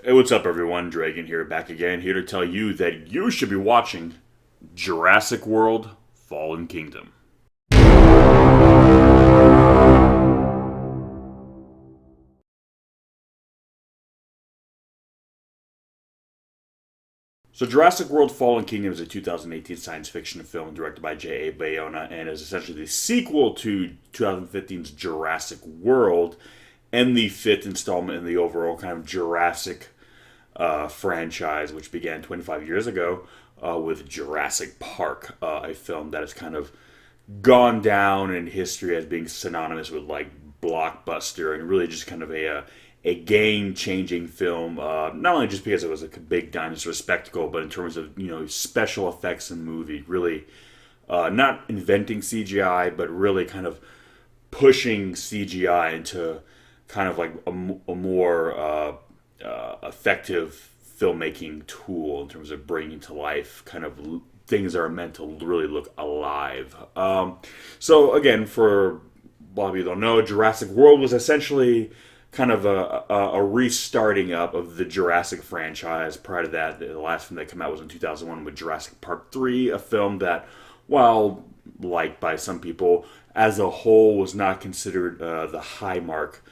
Hey, what's up, everyone? Dragon here, back again, here to tell you that you should be watching Jurassic World Fallen Kingdom. So, Jurassic World Fallen Kingdom is a 2018 science fiction film directed by J.A. Bayona and is essentially the sequel to 2015's Jurassic World and the fifth installment in the overall kind of Jurassic franchise, which began 25 years ago with Jurassic Park, a film that has kind of gone down in history as being synonymous with like blockbuster and really just kind of a game changing film. Not only just because it was a big dinosaur spectacle, but in terms of special effects in the movie, really not inventing CGI, but really kind of pushing CGI into kind of like a more effective filmmaking tool in terms of bringing to life kind of things that are meant to really look alive. So again, for a lot of you don't know, Jurassic World was essentially kind of a restarting up of the Jurassic franchise. Prior to that, the last film that came out was in 2001 with Jurassic Park 3, a film that, while liked by some people, as a whole was not considered the high mark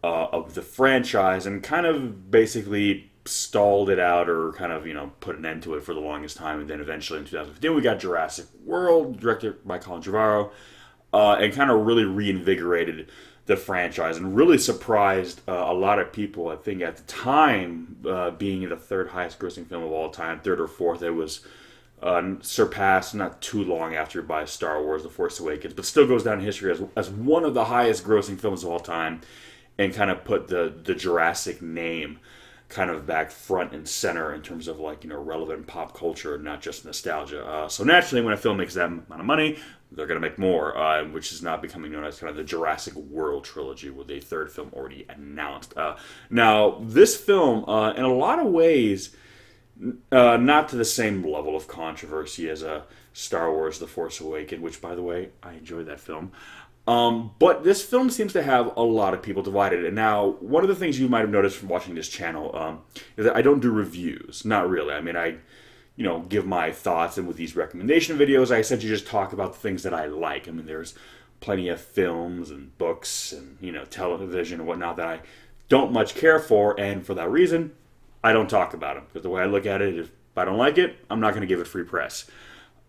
of the franchise and kind of basically stalled it out or kind of put an end to it for the longest time. And then eventually in 2015 we got Jurassic World, directed by Colin Trevorrow, and kind of really reinvigorated the franchise and really surprised a lot of people. I think at the time, being the third highest grossing film of all time, third or fourth, it was surpassed not too long after by Star Wars The Force Awakens, but still goes down in history as one of the highest grossing films of all time, and kind of put the Jurassic name kind of back front and center in terms of like relevant pop culture, not just nostalgia. So naturally, when a film makes that amount of money, they're going to make more, which is now becoming known as kind of the Jurassic World trilogy, with a third film already announced. Now, this film, in a lot of ways, not to the same level of controversy as Star Wars: The Force Awakens, which, by the way, I enjoyed that film. But this film seems to have a lot of people divided. And now, one of the things you might have noticed from watching this channel is that I don't do reviews. Not really. I mean, I give my thoughts, and with these recommendation videos, I essentially just talk about the things that I like. I mean, there's plenty of films and books and television and whatnot that I don't much care for, and for that reason, I don't talk about them, because the way I look at it, if I don't like it, I'm not going to give it free press.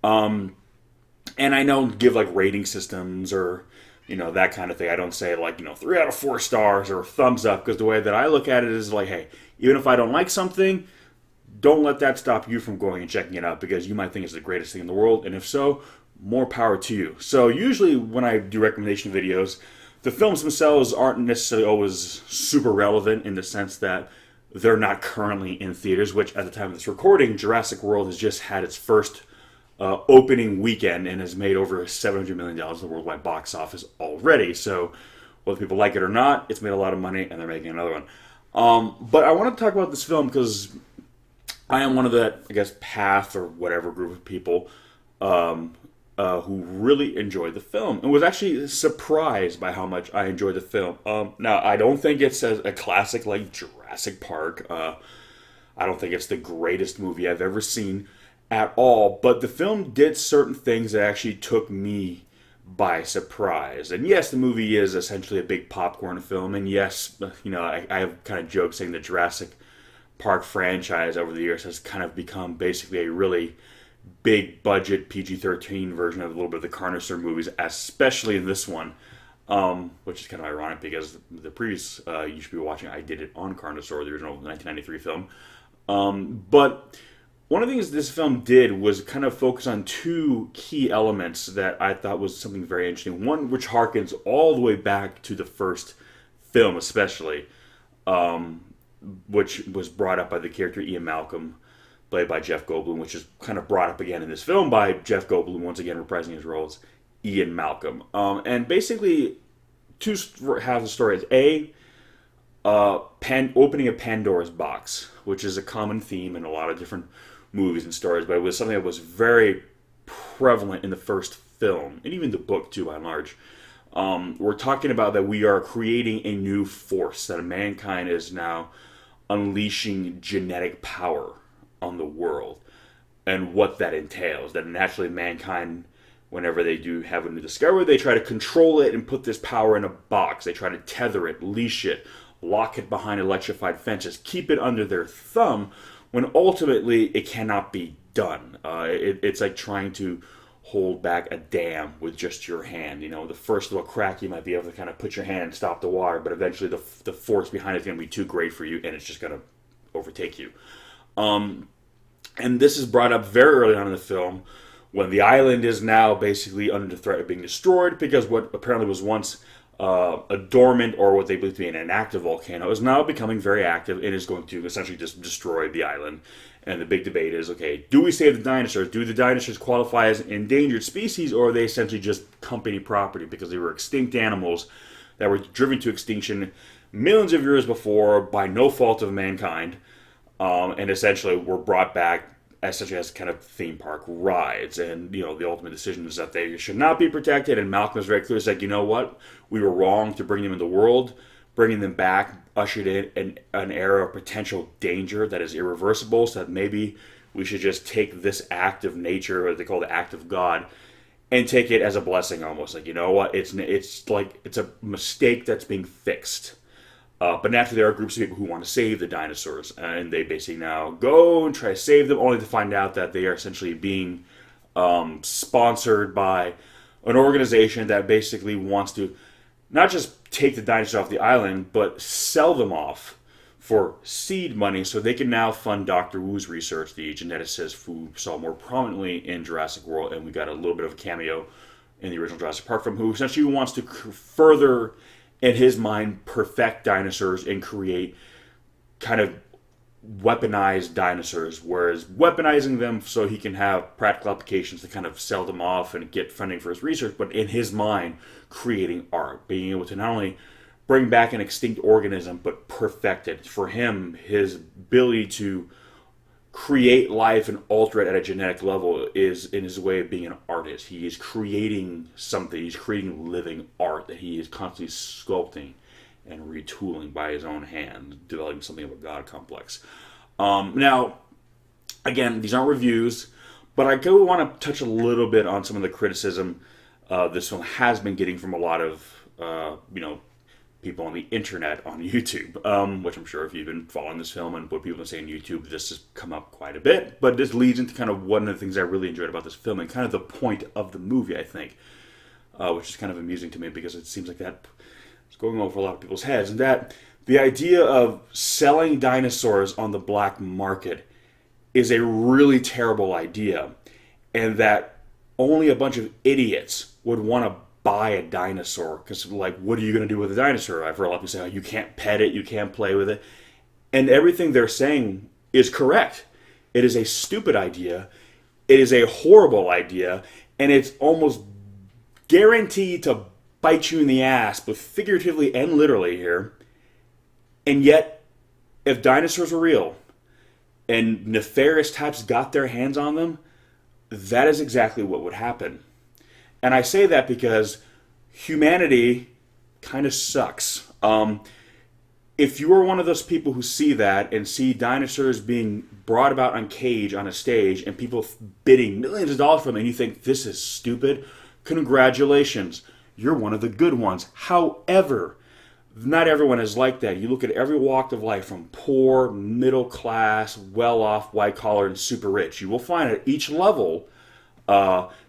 And I don't give like rating systems or that kind of thing. I don't say like 3 out of 4 stars or thumbs up, because the way that I look at it is like, hey, even if I don't like something, don't let that stop you from going and checking it out, because you might think it's the greatest thing in the world, and if so, more power to you. So usually when I do recommendation videos, the films themselves aren't necessarily always super relevant, in the sense that they're not currently in theaters, which at the time of this recording, Jurassic World has just had its first opening weekend and has made over $700 million at the worldwide box office already. So whether people like it or not, it's made a lot of money, and they're making another one. But I want to talk about this film because I am one of the, I guess, path or whatever group of people who really enjoyed the film and was actually surprised by how much I enjoyed the film. Now, I don't think it's a classic like Jurassic Park. I don't think it's the greatest movie I've ever seen at all, but the film did certain things that actually took me by surprise. And yes, the movie is essentially a big popcorn film, and yes, I have kind of joked saying the Jurassic Park franchise over the years has kind of become basically a really big budget PG-13 version of a little bit of the Carnosaur movies, especially in this one, which is kind of ironic because the previous you should be watching, I did it on Carnosaur, the original 1993 film. But one of the things this film did was kind of focus on two key elements that I thought was something very interesting. One, which harkens all the way back to the first film, especially, which was brought up by the character Ian Malcolm, played by Jeff Goldblum, which is kind of brought up again in this film by Jeff Goldblum, once again reprising his role as Ian Malcolm. And basically, two halves of the story is opening of Pandora's box, which is a common theme in a lot of different movies and stories, but it was something that was very prevalent in the first film, and even the book too, by and large. We're talking about that we are creating a new force, that mankind is now unleashing genetic power on the world and what that entails. That naturally mankind, whenever they do have a new discovery, they try to control it and put this power in a box. They try to tether it, leash it, lock it behind electrified fences, keep it under their thumb, when ultimately it cannot be done. It's like trying to hold back a dam with just your hand. You know, the first little crack you might be able to kind of put your hand and stop the water, but eventually the force behind it is going to be too great for you, and it's just going to overtake you. And this is brought up very early on in the film, when the island is now basically under the threat of being destroyed, because what apparently was once a dormant, or what they believe to be an inactive volcano, is now becoming very active and is going to essentially just destroy the island. And the big debate is, okay, do we save the dinosaurs? Do the dinosaurs qualify as endangered species, or are they essentially just company property because they were extinct animals that were driven to extinction millions of years before by no fault of mankind, and essentially were brought back essentially as kind of theme park rides. And, you know, the ultimate decision is that they should not be protected, and Malcolm is very clear, said, you know what, we were wrong to bring them in the world. Bringing them back ushered in an era of potential danger that is irreversible, so that maybe we should just take this act of nature, or they call it the act of God, and take it as a blessing almost. Like, you know what, it's like it's a mistake that's being fixed. But naturally there are groups of people who want to save the dinosaurs, and they basically now go and try to save them, only to find out that they are essentially being sponsored by an organization that basically wants to not just take the dinosaurs off the island, but sell them off for seed money so they can now fund Dr. Wu's research, the geneticist who saw more prominently in Jurassic World, and we got a little bit of a cameo in the original Jurassic Park from, who essentially wants to further, in his mind, perfect dinosaurs and create kind of weaponized dinosaurs, whereas weaponizing them so he can have practical applications to kind of sell them off and get funding for his research, but in his mind, creating art, being able to not only bring back an extinct organism, but perfect it. For him, his ability to create life and alter it at a genetic level is in his way of being an artist. He is creating something. He's creating living art that he is constantly sculpting and retooling by his own hand, developing something of a God complex. Now, again, these aren't reviews, but I do want to touch a little bit on some of the criticism this film has been getting from a lot of, people on the internet, on YouTube, which I'm sure if you've been following this film and what people say on YouTube, this has come up quite a bit. But this leads into kind of one of the things I really enjoyed about this film and kind of the point of the movie, I think, which is kind of amusing to me because it seems like that is going over a lot of people's heads. And that the idea of selling dinosaurs on the black market is a really terrible idea, and that only a bunch of idiots would want to buy a dinosaur, because, like, what are you going to do with a dinosaur? I've heard a lot of people say, oh, you can't pet it, you can't play with it. And everything they're saying is correct. It is a stupid idea. It is a horrible idea. And it's almost guaranteed to bite you in the ass, both figuratively and literally here. And yet, if dinosaurs were real and nefarious types got their hands on them, that is exactly what would happen. And I say that because humanity kind of sucks. If you are one of those people who see that and see dinosaurs being brought about on cage on a stage and people bidding millions of dollars for them, and you think this is stupid, congratulations, you're one of the good ones. However, not everyone is like that. You look at every walk of life, from poor, middle class, well-off, white-collar, and super rich. You will find at each level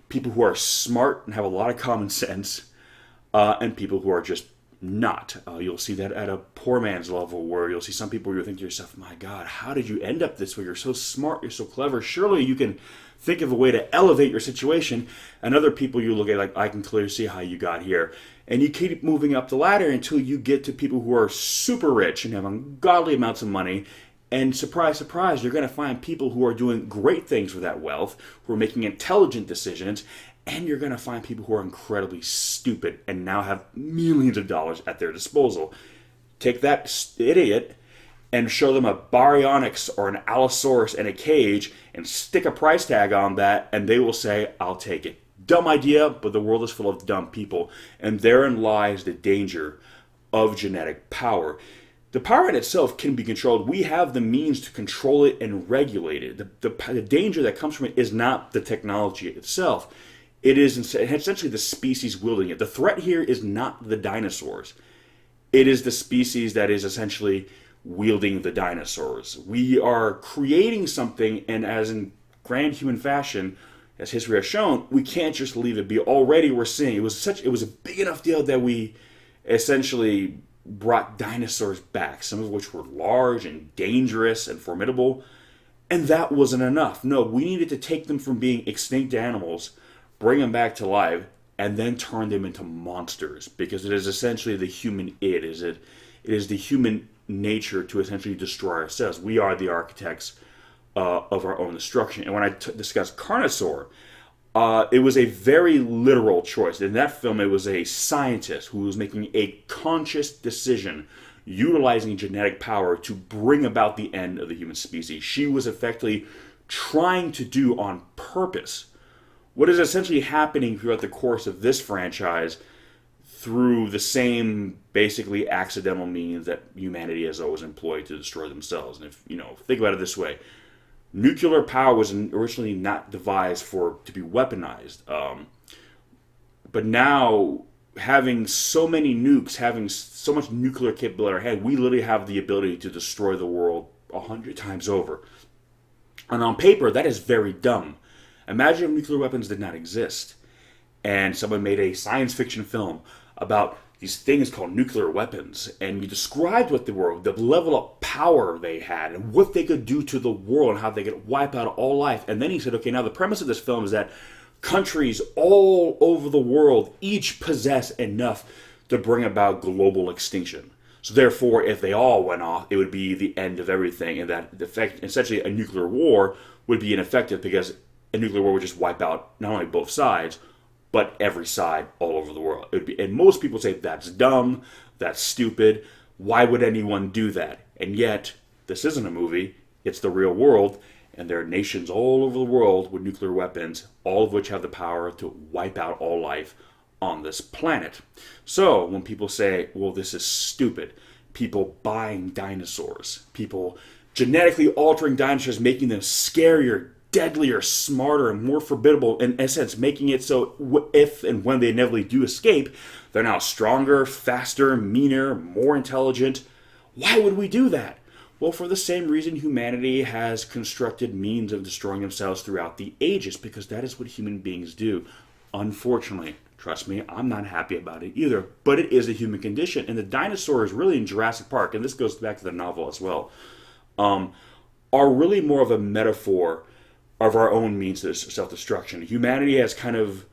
people who are smart and have a lot of common sense, and people who are just not. You'll see that at a poor man's level, where you'll see some people where you think to yourself, my God, how did you end up this way? You're so smart, you're so clever. Surely you can think of a way to elevate your situation. And other people you look at, like, I can clearly see how you got here. And you keep moving up the ladder until you get to people who are super rich and have ungodly amounts of money. And surprise, surprise, you're going to find people who are doing great things with that wealth, who are making intelligent decisions, and you're going to find people who are incredibly stupid and now have millions of dollars at their disposal. Take that idiot and show them a baryonyx or an allosaurus in a cage and stick a price tag on that, and they will say, I'll take it. Dumb idea, but the world is full of dumb people. And therein lies the danger of genetic power. The power in itself can be controlled. We have the means to control it and regulate it. The danger that comes from it is not the technology itself. It is essentially the species wielding it. The threat here is not the dinosaurs. It is the species that is essentially wielding the dinosaurs. We are creating something, and as in grand human fashion, as history has shown, we can't just leave it be. Already we're seeing it was a big enough deal that we essentially brought dinosaurs back, some of which were large and dangerous and formidable, and that wasn't enough. No, we needed to take them from being extinct animals, bring them back to life, and then turn them into monsters, because it is essentially the human id. It is the human nature to essentially destroy ourselves. We are the architects of our own destruction. And when I discuss Carnosaur, it was a very literal choice. In that film, it was a scientist who was making a conscious decision, utilizing genetic power to bring about the end of the human species. She was effectively trying to do on purpose what is essentially happening throughout the course of this franchise through the same basically accidental means that humanity has always employed to destroy themselves. And if think about it this way, nuclear power was originally not devised to be weaponized, but now having so many nukes, having so much nuclear capability in our head, we literally have the ability to destroy the world 100 times over. And on paper, that is very dumb. Imagine if nuclear weapons did not exist, and someone made a science fiction film about these things called nuclear weapons, and you described what they were, the level of power they had, and what they could do to the world, and how they could wipe out all life. And then he said, okay, now the premise of this film is that countries all over the world each possess enough to bring about global extinction. So therefore, if they all went off, it would be the end of everything, and that essentially a nuclear war would be ineffective, because a nuclear war would just wipe out not only both sides, but every side all over the world. It would be, and most people say that's dumb, that's stupid. Why would anyone do that? And yet, this isn't a movie. It's the real world, and there are nations all over the world with nuclear weapons, all of which have the power to wipe out all life on this planet. So when people say, well, this is stupid, people buying dinosaurs, people genetically altering dinosaurs, making them scarier, deadlier, smarter, and more formidable, in essence, making it so if and when they inevitably do escape, they're now stronger, faster, meaner, more intelligent. Why would we do that? Well, for the same reason humanity has constructed means of destroying themselves throughout the ages, because that is what human beings do. Unfortunately, trust me, I'm not happy about it either, but it is a human condition, and the dinosaurs really in Jurassic Park, and this goes back to the novel as well, are really more of a metaphor of our own means of self-destruction. Humanity has kind of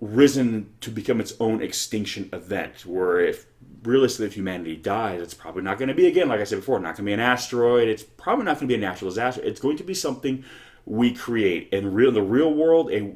risen to become its own extinction event, where if realistically if humanity dies, it's probably not going to be, again, like I said before, not going to be an asteroid, it's probably not going to be a natural disaster, it's going to be something we create. In the real world, a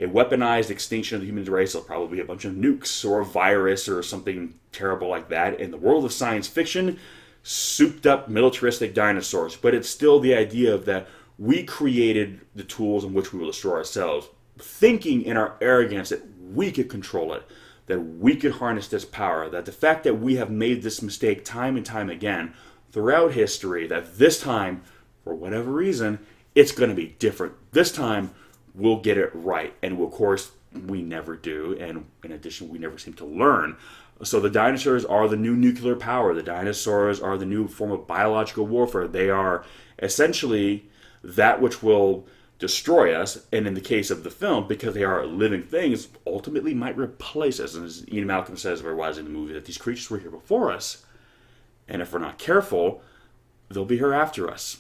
weaponized extinction of the human race will probably be a bunch of nukes or a virus or something terrible like that. In the world of science fiction, souped up militaristic dinosaurs, but it's still the idea of that we created the tools in which we will destroy ourselves, thinking in our arrogance that we could control it, that we could harness this power, that the fact that we have made this mistake time and time again throughout history, that this time, for whatever reason, it's going to be different. This time, we'll get it right. And of course, we never do. And in addition, we never seem to learn. So the dinosaurs are the new nuclear power. The dinosaurs are the new form of biological warfare. They are essentially that which will destroy us, and in the case of the film, because they are living things, ultimately might replace us. And as Ian Malcolm says very wisely in the movie, that these creatures were here before us, and if we're not careful, they'll be here after us.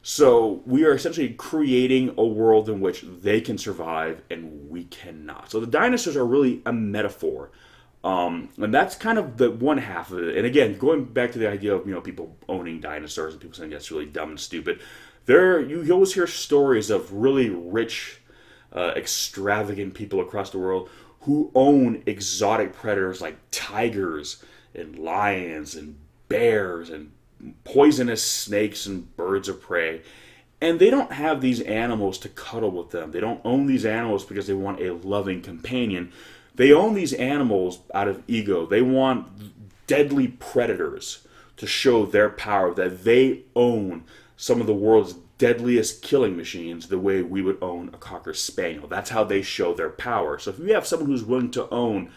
So we are essentially creating a world in which they can survive and we cannot. So the dinosaurs are really a metaphor. And that's kind of the one half of it. And again, going back to the idea of people owning dinosaurs and people saying that's really dumb and stupid, you always hear stories of really rich, extravagant people across the world who own exotic predators like tigers and lions and bears and poisonous snakes and birds of prey. And they don't have these animals to cuddle with them. They don't own these animals because they want a loving companion. They own these animals out of ego. They want deadly predators to show their power, that they own some of the world's deadliest killing machines the way we would own a Cocker Spaniel. That's how they show their power. So if you have someone who's willing to own,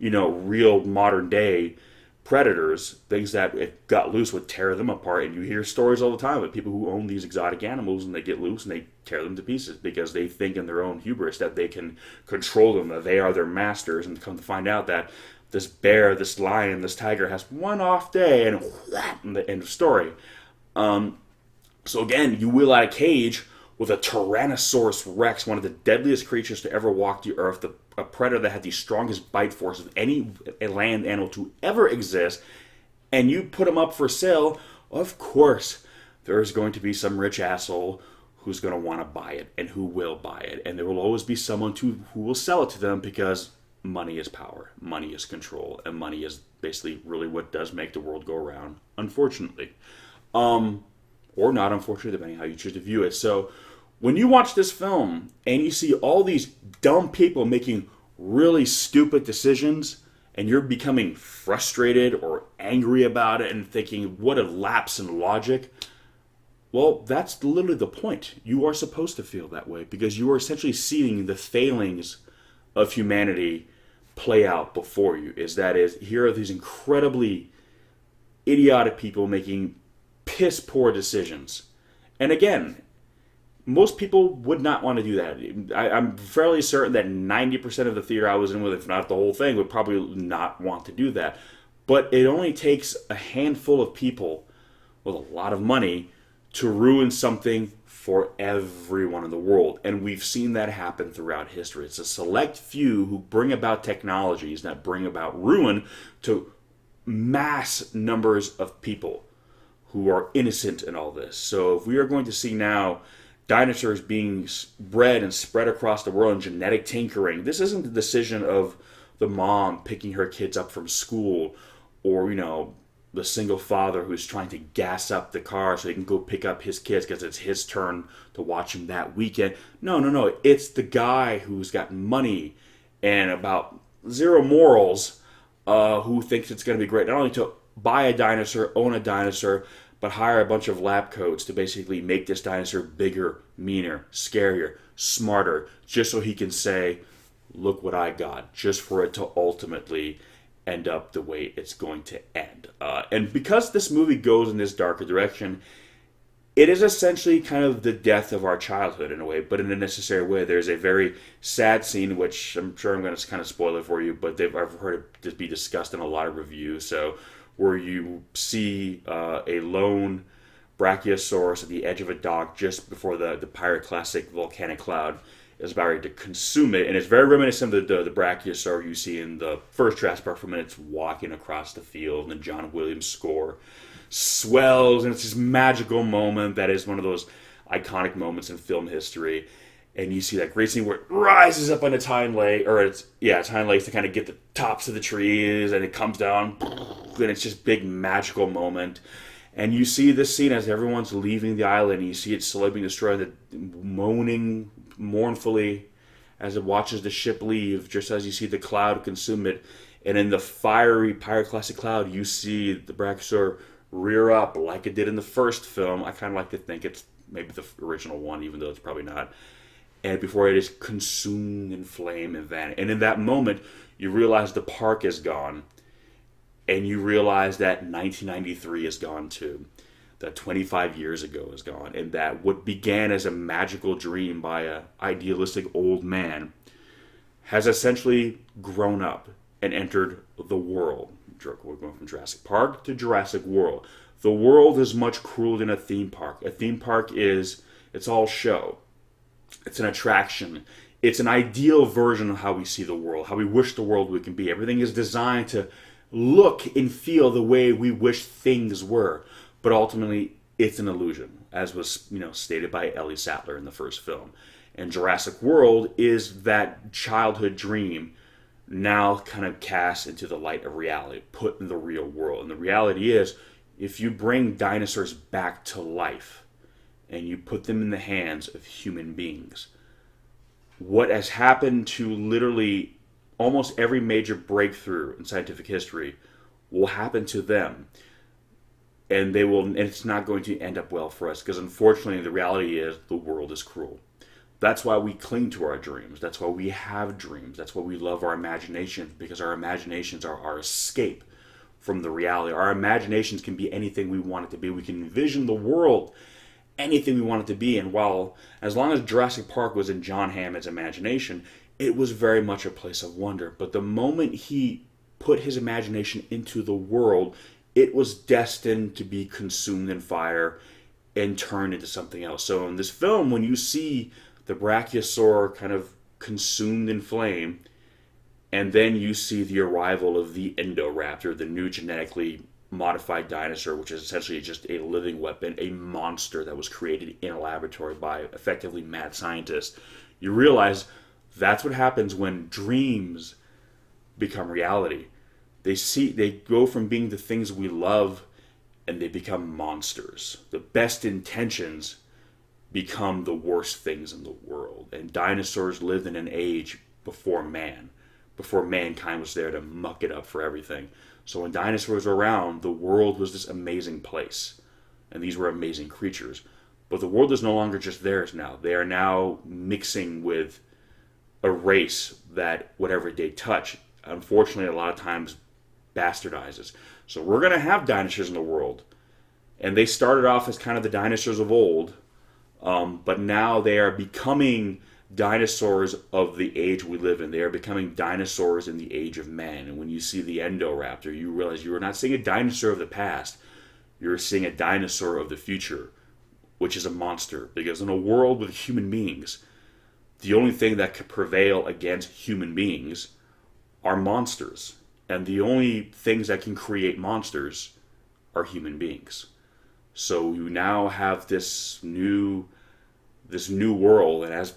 real modern day predators, things that if got loose would tear them apart, and you hear stories all the time of people who own these exotic animals and they get loose and they tear them to pieces because they think in their own hubris that they can control them, that they are their masters, and come to find out that this bear, this lion, this tiger has one off day, and the end of story. So again, you wheel out a cage with a Tyrannosaurus Rex, one of the deadliest creatures to ever walk the earth, a predator that had the strongest bite force of any land animal to ever exist, and you put him up for sale. Of course, there's going to be some rich asshole who's going to want to buy it, and who will buy it, and there will always be someone who will sell it to them, because money is power, money is control, and money is basically really what does make the world go around, unfortunately. Or not, unfortunately, depending on how you choose to view it. So when you watch this film and you see all these dumb people making really stupid decisions, and you're becoming frustrated or angry about it and thinking, what a lapse in logic, well, that's literally the point. You are supposed to feel that way, because you are essentially seeing the failings of humanity play out before you. Here are these incredibly idiotic people making piss poor decisions. And again, most people would not want to do that. I'm fairly certain that 90% of the theater I was in with, if not the whole thing, would probably not want to do that. But it only takes a handful of people with a lot of money to ruin something for everyone in the world. And we've seen that happen throughout history. It's a select few who bring about technologies that bring about ruin to mass numbers of people who are innocent in all this. So if we are going to see now dinosaurs being bred and spread across the world in genetic tinkering, this isn't the decision of the mom picking her kids up from school, or the single father who's trying to gas up the car so he can go pick up his kids because it's his turn to watch him that weekend. No. It's the guy who's got money and about zero morals, who thinks it's going to be great not only to buy a dinosaur, own a dinosaur, but hire a bunch of lab coats to basically make this dinosaur bigger, meaner, scarier, smarter, just so he can say, look what I got, just for it to ultimately end up the way it's going to end. And because this movie goes in this darker direction, it is essentially kind of the death of our childhood in a way, but in a necessary way. There's a very sad scene, which I'm sure I'm going to kind of spoil it for you, but I've heard it be discussed in a lot of reviews. So where you see a lone brachiosaurus at the edge of a dock just before the pyroclastic volcanic cloud is about ready to consume it. And it's very reminiscent of the brachiosaur you see in the first Jurassic Park when it's walking across the field, and the John Williams score swells, and it's this magical moment that is one of those iconic moments in film history. And you see that great scene where it rises up on its hind leg, its hind legs to kind of get the tops of the trees, and it comes down, and it's just big magical moment. And you see this scene as everyone's leaving the island, and you see it slowly being destroyed, moaning mournfully as it watches the ship leave, just as you see the cloud consume it. And in the fiery pyroclastic cloud, you see the brachiosaur rear up like it did in the first film. I kind of like to think it's maybe the original one, even though it's probably not. And before it is consumed in flame and vanish. And in that moment, you realize the park is gone. And you realize that 1993 is gone too. That 25 years ago is gone. And that what began as a magical dream by an idealistic old man has essentially grown up and entered the world. We're going from Jurassic Park to Jurassic World. The world is much crueler than a theme park. A theme park it's all show. It's an attraction. It's an ideal version of how we see the world, how we wish the world we can be. Everything is designed to look and feel the way we wish things were. But ultimately, it's an illusion, as was stated by Ellie Sattler in the first film. And Jurassic World is that childhood dream now kind of cast into the light of reality, put in the real world. And the reality is, if you bring dinosaurs back to life, and you put them in the hands of human beings, what has happened to literally almost every major breakthrough in scientific history will happen to them. and and it's not going to end up well for us, because unfortunately the reality is the world is cruel. That's why we cling to our dreams. That's why we have dreams. That's why we love our imaginations, because our imaginations are our escape from the reality. Our imaginations can be anything we want it to be. We can envision the world anything we want it to be. And as long as Jurassic Park was in John Hammond's imagination, it was very much a place of wonder. But the moment he put his imagination into the world, it was destined to be consumed in fire and turned into something else. So in this film, when you see the brachiosaur kind of consumed in flame, and then you see the arrival of the Indoraptor, the new genetically modified dinosaur, which is essentially just a living weapon, a monster that was created in a laboratory by effectively mad scientists, you realize that's what happens when dreams become reality. They go from being the things we love, and they become monsters. The best intentions become the worst things in the world. And dinosaurs lived in an age before mankind was there to muck it up for everything. So when dinosaurs were around, the world was this amazing place. And these were amazing creatures. But the world is no longer just theirs now. They are now mixing with a race that whatever they touch, unfortunately, a lot of times bastardizes. So we're going to have dinosaurs in the world. And they started off as kind of the dinosaurs of old. But now they are becoming dinosaurs of the age we live in. They are becoming dinosaurs in the age of man. And when you see the Indoraptor, you realize you are not seeing a dinosaur of the past. You're seeing a dinosaur of the future, which is a monster. Because in a world with human beings, the only thing that could prevail against human beings are monsters. And the only things that can create monsters are human beings. So you now have this new world, and as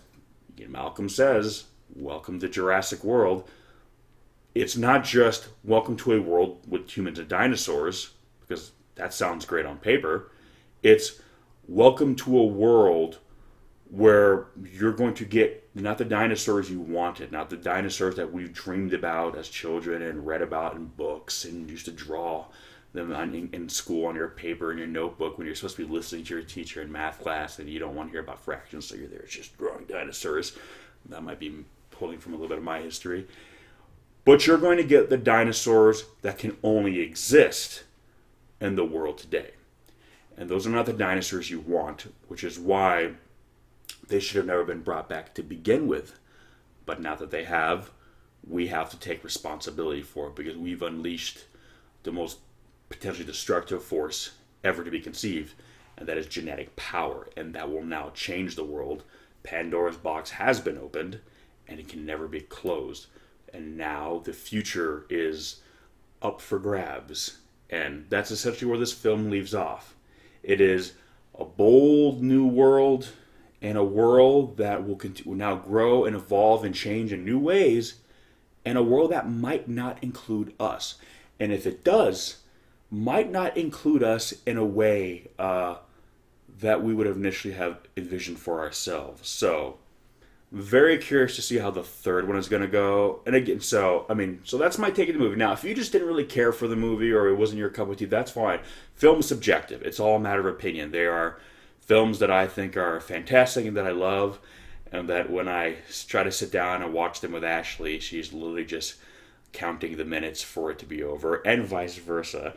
Malcolm says, welcome to Jurassic World. It's not just welcome to a world with humans and dinosaurs, because that sounds great on paper. It's welcome to a world where you're going to get not the dinosaurs you wanted, not the dinosaurs that we dreamed about as children and read about in books and used to draw them in school on your paper in your notebook when you're supposed to be listening to your teacher in math class and you don't want to hear about fractions, so you're there just drawing dinosaurs. That might be pulling from a little bit of my history. But you're going to get the dinosaurs that can only exist in the world today. And those are not the dinosaurs you want, which is why they should have never been brought back to begin with. But now that they have, we have to take responsibility for it, because we've unleashed the most potentially destructive force ever to be conceived, and that is genetic power. And that will now change the world. Pandora's box has been opened, and it can never be closed. And now the future is up for grabs. And that's essentially where this film leaves off. It is a bold new world, and a world that will now grow and evolve and change in new ways, and a world that might not include us. And if it does, might not include us in a way that we would have initially have envisioned for ourselves. So, very curious to see how the third one is going to go. And again, so that's my take of the movie. Now, if you just didn't really care for the movie, or it wasn't your cup of tea, that's fine. Film is subjective. It's all a matter of opinion. There are films that I think are fantastic and that I love, and that when I try to sit down and watch them with Ashley, she's literally just counting the minutes for it to be over, and vice versa.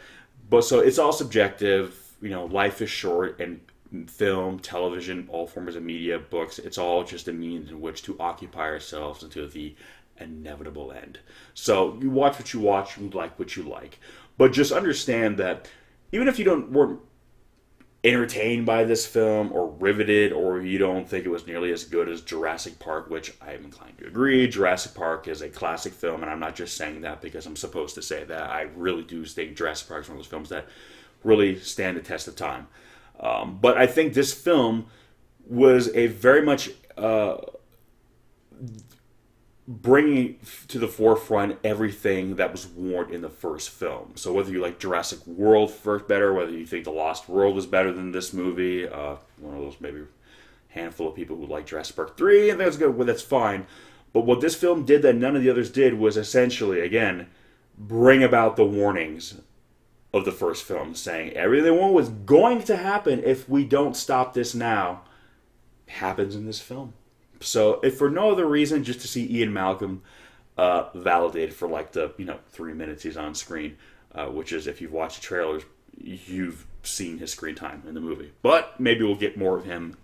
But so it's all subjective. Life is short, and film, television, all forms of media, books, it's all just a means in which to occupy ourselves until the inevitable end. So you watch what you watch, you like what you like. But just understand that even if you weren't entertained by this film, or riveted, or you don't think it was nearly as good as Jurassic Park, which I am inclined to agree, Jurassic Park is a classic film, and I'm not just saying that because I'm supposed to say that. I really do think Jurassic Park is one of those films that really stand the test of time. But I think this film was a very much bringing to the forefront everything that was warned in the first film. So whether you like Jurassic World first better, whether you think The Lost World was better than this movie, one of those maybe handful of people who like Jurassic Park 3, and that's good, well, that's fine. But what this film did that none of the others did was essentially, again, bring about the warnings of the first film, saying everything they want was going to happen if we don't stop this now, happens in this film. So, if for no other reason, just to see Ian Malcolm validated for like the 3 minutes he's on screen, which is, if you've watched the trailers, you've seen his screen time in the movie. But maybe we'll get more of him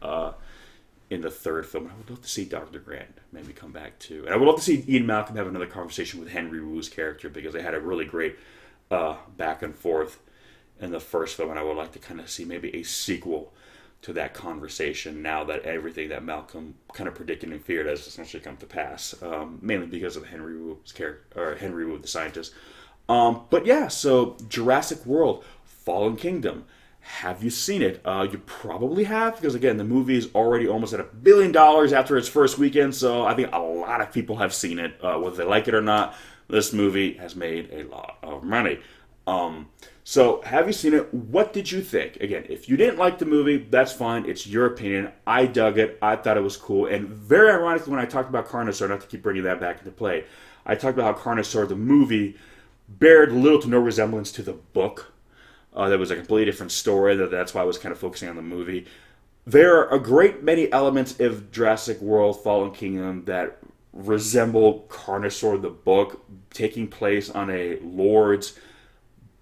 in the third film. I would love to see Dr. Grant maybe come back too, and I would love to see Ian Malcolm have another conversation with Henry Wu's character, because they had a really great back and forth in the first film, and I would like to kind of see maybe a sequel to that conversation now that everything that Malcolm kind of predicted and feared has essentially come to pass, mainly because of Henry Wu's character, or Henry Wu, the scientist. But yeah, so Jurassic World, Fallen Kingdom. Have you seen it? You probably have, because again, the movie is already almost at $1 billion after its first weekend, so I think a lot of people have seen it. Whether they like it or not, this movie has made a lot of money. So, have you seen it? What did you think? Again, if you didn't like the movie, that's fine. It's your opinion. I dug it. I thought it was cool. And very ironically, when I talked about Carnosaur, not to keep bringing that back into play, I talked about how Carnosaur, the movie, bared little to no resemblance to the book. That was a completely different story. That's why I was kind of focusing on the movie. There are a great many elements of Jurassic World Fallen Kingdom that resemble Carnosaur, the book, taking place on a lord's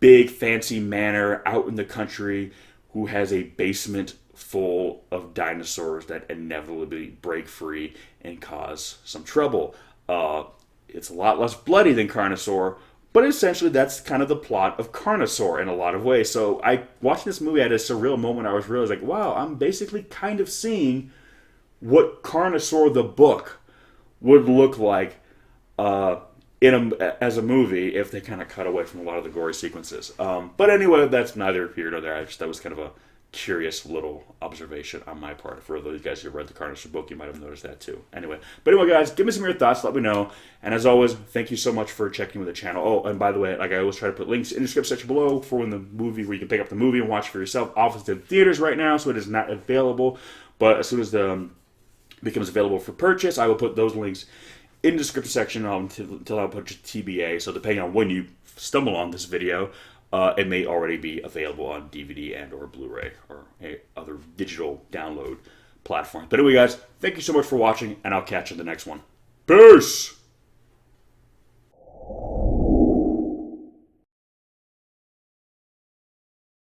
big fancy manor out in the country who has a basement full of dinosaurs that inevitably break free and cause some trouble. It's a lot less bloody than Carnosaur, but essentially that's kind of the plot of Carnosaur in a lot of ways. So watching this movie, I had a surreal moment. I was realizing, like, wow, I'm basically kind of seeing what Carnosaur the book would look like as a movie if they kind of cut away from a lot of the gory sequences. But anyway, that's neither here nor there. That was kind of a curious little observation on my part. For those guys who read the Carnosaur book, you might have noticed that too. Anyway, guys, give me some of your thoughts. Let me know. And as always, thank you so much for checking with the channel. Oh, and by the way, like I always try to put links in the description section below for where you can pick up the movie and watch for yourself. Office in theaters right now, so it is not available. But as soon as the becomes available for purchase, I will put those links in the description section until I put TBA. So depending on when you stumble on this video, it may already be available on DVD and or Blu-ray or other digital download platform. But anyway, guys, thank you so much for watching, and I'll catch you in the next one. Peace!